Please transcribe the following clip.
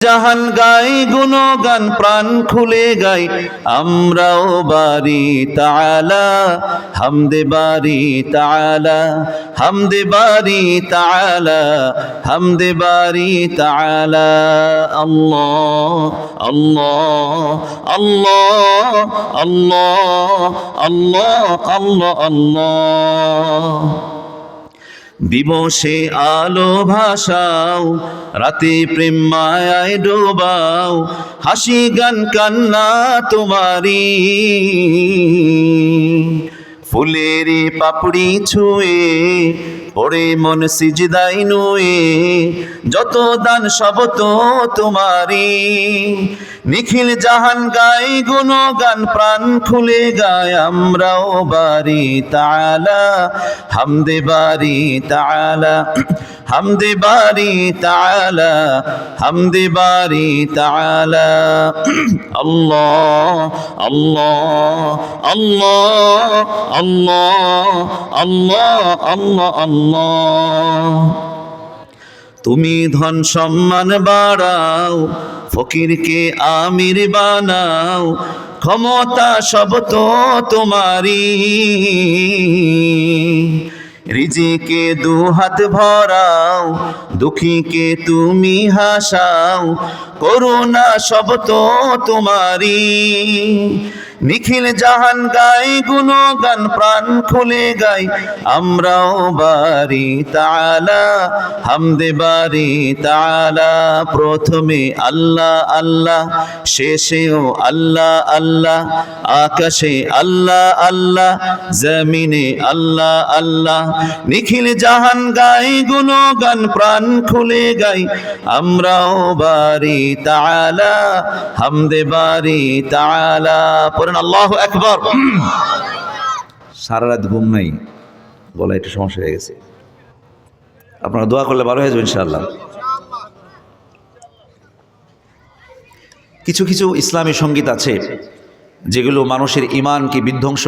জাহান গাই গুণগান প্রাণ খুলে গাই আমরাও বারি তাআলা হামদে বারি তাআলা হামদে বারি তাআলা হামদে বারি তাআলা আল্লাহ আল্লাহ আল্লাহ আল্লাহ আল্লাহ আল্লাহ আল্লাহ। দিবসে আলো ভাসাও, রাতে প্রেম মায়ায় ডোবাও, হাসি গান কান্না তোমারি। ফুলের পাপড়ি ছুঁয়ে পড়ে মন সিজদাই নুয়ে, যত দান সব তো তোমারি। নিখিল জাহান গাই গুণগান প্রাণ খুলে গায় আমরাও বারি তাআলা হামদে বারি তাআলা হামদে বারি তাআলা হামদে বারি তাআলা। আল্লাহ আল্লাহ আল্লাহ আল্লাহ আল্লাহ আল্লাহ আল্লাহ। তুমি ধন সম্মান বাড়াও, ফকিরকে আমির বানাও, ক্ষমতা সব তো তোমারি। রিজিকে দুহাত ভরাও, দুঃখীকে তুমি হাসাও, করুণা সব তো তোমারি। নিখিল জাহান গাই গুণগান প্রাণ খুলে গাই আমরাও বারি তাআলা হামদে বারি তাআলা। প্রথমে আল্লাহ আল্লাহ, শেষেও আল্লাহ আল্লাহ, আকাশে আল্লাহ আল্লাহ, জমিনে আল্লাহ আল্লাহ। নিখিল জাহান গাই গুণগান প্রাণ খুলে গাই আমরাও বারি তাআলা হামদে বারি তাআলা। আল্লাহু আকবার। সারা রাত ঘুম নাই, গলায় একটু সমস্যা হয়ে গেছে, আপনারা দোয়া করলে ভালো হয়ে যাবে ইনশাআল্লাহ। কিছু কিছু ইসলামী সঙ্গীত আছে যেগুলো মানুষের ঈমানকে বিধ্বংস